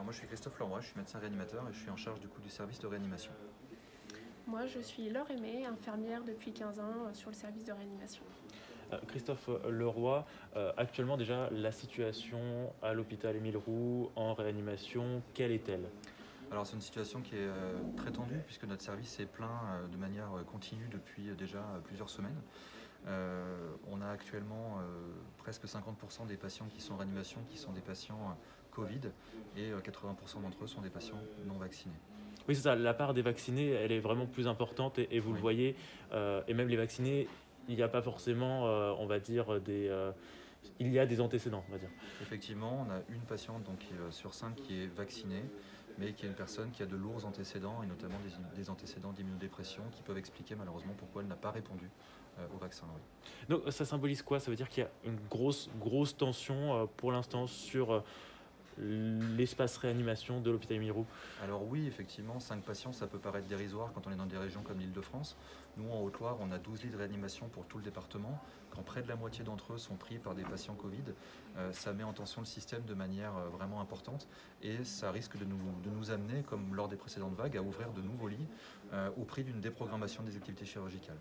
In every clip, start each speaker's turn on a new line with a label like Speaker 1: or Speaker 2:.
Speaker 1: Alors moi je suis Christophe Leroy, je suis médecin réanimateur et je suis en charge du coup du service de réanimation.
Speaker 2: Moi, je suis Laure Aimé, infirmière depuis 15 ans sur le service de réanimation.
Speaker 3: Christophe Leroy, actuellement déjà la situation à l'hôpital Émile Roux en réanimation, quelle est-elle?
Speaker 1: Alors c'est une situation qui est très tendue puisque notre service est plein de manière continue depuis déjà plusieurs semaines. On a actuellement presque 50% des patients qui sont en réanimation qui sont des patients Covid et 80% d'entre eux sont des patients non vaccinés.
Speaker 3: Oui, c'est ça, la part des vaccinés, elle est vraiment plus importante et vous le
Speaker 1: Oui.
Speaker 3: voyez, et même les vaccinés, il n'y a pas forcément, on va dire, il y a des antécédents, on va dire.
Speaker 1: Effectivement, on a une patiente donc, sur 5 qui est vaccinée, mais qui est une personne qui a de lourds antécédents, et notamment des antécédents d'immunodépression, qui peuvent expliquer malheureusement pourquoi elle n'a pas répondu au vaccin. Oui.
Speaker 3: Donc ça symbolise quoi? Ça veut dire qu'il y a une grosse tension pour l'instant sur l'espace réanimation de l'hôpital Émile Roux.
Speaker 1: Alors oui, effectivement, 5 patients, ça peut paraître dérisoire quand on est dans des régions comme l'Île-de-France. Nous, en Haute-Loire, on a 12 lits de réanimation pour tout le département. Quand près de la moitié d'entre eux sont pris par des patients Covid, ça met en tension le système de manière vraiment importante et ça risque de nous amener, comme lors des précédentes vagues, à ouvrir de nouveaux lits au prix d'une déprogrammation des activités chirurgicales.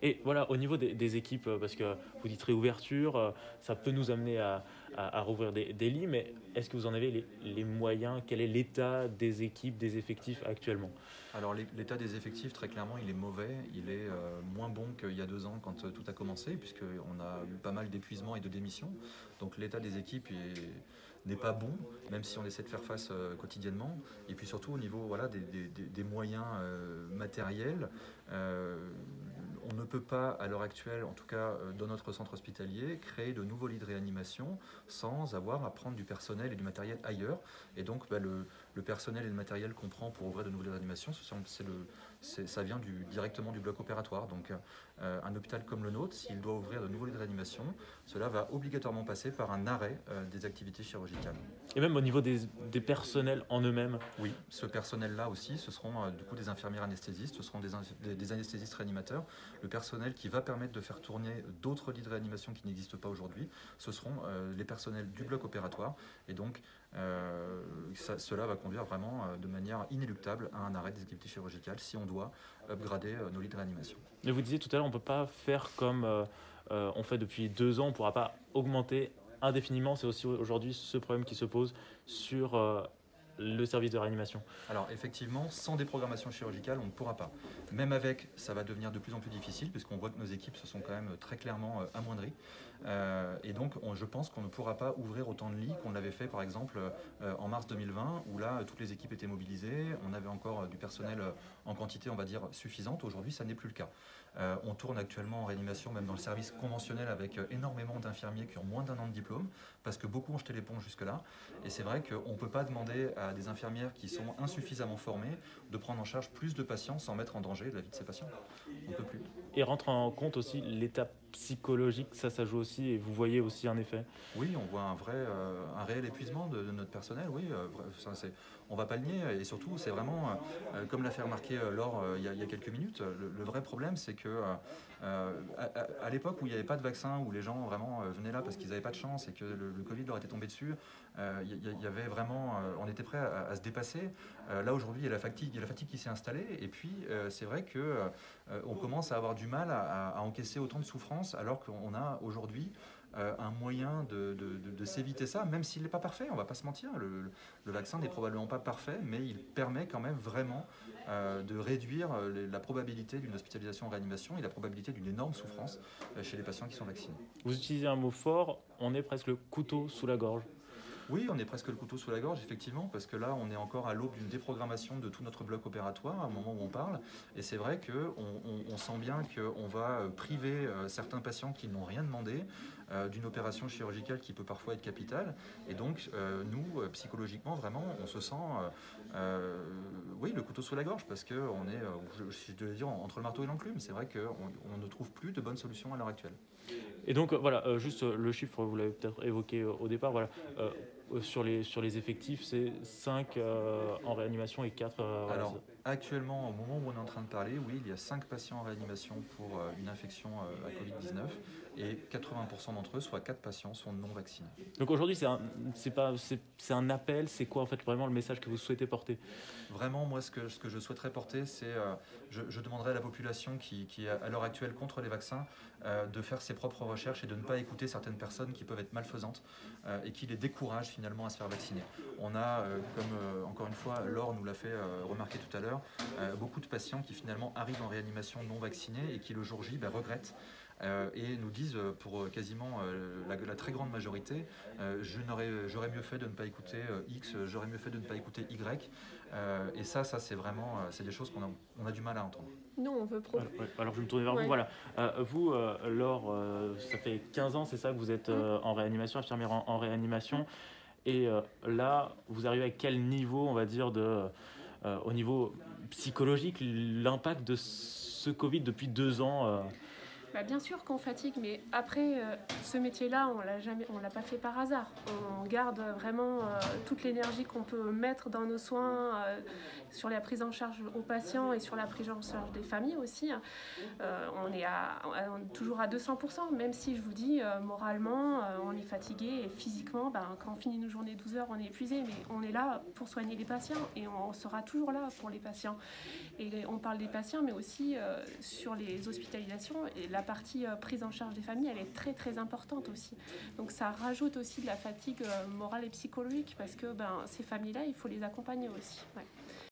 Speaker 3: Et voilà, au niveau des équipes, parce que vous dites réouverture, ça peut nous amener à rouvrir des lits, mais est-ce que vous en avez les moyens? Quel est l'état des équipes, des effectifs actuellement?
Speaker 1: Alors l'état des effectifs, très clairement, il est mauvais. Il est moins bon qu'il y a 2 ans quand tout a commencé, puisqu'on a eu pas mal d'épuisements et de démissions. Donc l'état des équipes n'est pas bon, même si on essaie de faire face quotidiennement. Et puis surtout au niveau voilà, des moyens matériels, on ne peut pas, à l'heure actuelle, en tout cas dans notre centre hospitalier, créer de nouveaux lits de réanimation sans avoir à prendre du personnel et du matériel ailleurs. Et donc le personnel et le matériel qu'on prend pour ouvrir de nouveaux lits de réanimation, ça vient directement du bloc opératoire. Donc un hôpital comme le nôtre, s'il doit ouvrir de nouveaux lits de réanimation, cela va obligatoirement passer par un arrêt des activités chirurgicales.
Speaker 3: Et même au niveau des personnels en eux-mêmes?
Speaker 1: Oui, ce personnel-là aussi, ce seront du coup des infirmières anesthésistes, ce seront des anesthésistes réanimateurs. Le personnel qui va permettre de faire tourner d'autres lits de réanimation qui n'existent pas aujourd'hui, ce seront les personnels du bloc opératoire. Et donc, cela va conduire vraiment de manière inéluctable à un arrêt des activités chirurgicales si on doit upgrader nos lits de réanimation.
Speaker 3: Mais vous disiez tout à l'heure, on ne peut pas faire comme on fait depuis 2 ans, on ne pourra pas augmenter indéfiniment. C'est aussi aujourd'hui ce problème qui se pose sur le service de réanimation.
Speaker 1: Alors effectivement, sans déprogrammation chirurgicale, on ne pourra pas. Même avec, ça va devenir de plus en plus difficile, puisqu'on voit que nos équipes se sont quand même très clairement amoindries. Et donc, je pense qu'on ne pourra pas ouvrir autant de lits qu'on l'avait fait, par exemple, en mars 2020, où là, toutes les équipes étaient mobilisées, on avait encore du personnel en quantité, on va dire, suffisante. Aujourd'hui, ça n'est plus le cas. On tourne actuellement en réanimation, même dans le service conventionnel, avec énormément d'infirmiers qui ont moins d'1 an de diplôme, parce que beaucoup ont jeté l'éponge jusque-là. Et c'est vrai qu'on ne peut pas demander à des infirmières qui sont insuffisamment formées de prendre en charge plus de patients sans mettre en danger la vie de ces patients. On ne peut plus.
Speaker 3: Et rentre en compte aussi l'état psychologique, ça joue aussi, et vous voyez aussi un effet?
Speaker 1: Oui, on voit un réel épuisement de notre personnel, oui, on ne va pas le nier, et surtout, c'est vraiment, comme l'a fait remarquer Laure il y a quelques minutes, le vrai problème, c'est que à l'époque où il n'y avait pas de vaccin, où les gens vraiment venaient là parce qu'ils n'avaient pas de chance et que le Covid leur était tombé dessus, il y avait vraiment, on était prêt à se dépasser. Là, aujourd'hui, il y a la fatigue qui s'est installée, et puis c'est vrai qu'on commence à avoir du mal à encaisser autant de souffrance, alors qu'on a aujourd'hui un moyen de s'éviter ça, même s'il n'est pas parfait, on ne va pas se mentir. Le vaccin n'est probablement pas parfait, mais il permet quand même vraiment de réduire la probabilité d'une hospitalisation en réanimation et la probabilité d'une énorme souffrance chez les patients qui sont vaccinés.
Speaker 3: Vous utilisez un mot fort, on est presque le couteau sous la gorge.
Speaker 1: Oui, on est presque le couteau sous la gorge, effectivement, parce que là, on est encore à l'aube d'une déprogrammation de tout notre bloc opératoire, au moment où on parle. Et c'est vrai qu'on sent bien qu'on va priver certains patients qui n'ont rien demandé d'une opération chirurgicale qui peut parfois être capitale. Et donc, nous, psychologiquement, vraiment, on se sent, oui, le couteau sous la gorge, parce qu'on est, si je devais dire, entre le marteau et l'enclume. C'est vrai qu'on ne trouve plus de bonnes solutions à l'heure actuelle.
Speaker 3: Et donc voilà, juste le chiffre, vous l'avez peut-être évoqué au départ, voilà, sur les effectifs, c'est 5 en réanimation et 4
Speaker 1: Alors, Actuellement, au moment où on est en train de parler, oui, il y a 5 patients en réanimation pour une infection à Covid-19 et 80% d'entre eux, soit 4 patients, sont non vaccinés.
Speaker 3: Donc aujourd'hui, c'est un appel, c'est quoi en fait vraiment le message que vous souhaitez porter?
Speaker 1: Vraiment, moi, ce que je souhaiterais porter, c'est, je demanderais à la population qui est à l'heure actuelle contre les vaccins de faire ses propres recherches et de ne pas écouter certaines personnes qui peuvent être malfaisantes et qui les découragent finalement à se faire vacciner. On a, comme encore une fois, Laure nous l'a fait remarquer tout à l'heure, beaucoup de patients qui finalement arrivent en réanimation non vaccinés et qui le jour J regrettent et nous disent pour quasiment la très grande majorité, j'aurais mieux fait de ne pas écouter X, j'aurais mieux fait de ne pas écouter Y. Et ça c'est vraiment c'est des choses qu'on a du mal à entendre.
Speaker 2: Nous, on veut
Speaker 3: Alors je vais me tourner vers
Speaker 2: Ouais.
Speaker 3: vous. Voilà. Vous, Laure, ça fait 15 ans, c'est ça que vous êtes en réanimation, infirmière en réanimation. Et là, vous arrivez à quel niveau, on va dire, au niveau psychologique, l'impact de ce Covid depuis 2 ans
Speaker 2: Bah, bien sûr qu'on fatigue, mais après, ce métier-là, on l'a pas fait par hasard. On garde vraiment toute l'énergie qu'on peut mettre dans nos soins, sur la prise en charge aux patients et sur la prise en charge des familles aussi. On est toujours à 200%, même si je vous dis, moralement, on est fatigué et physiquement, quand on finit nos journées 12 heures, on est épuisé, mais on est là pour soigner les patients et on sera toujours là pour les patients. Et on parle des patients, mais aussi sur les hospitalisations. Et la partie prise en charge des familles, elle est très très importante aussi. Donc ça rajoute aussi de la fatigue morale et psychologique parce que ces familles-là, il faut les accompagner aussi. Ouais.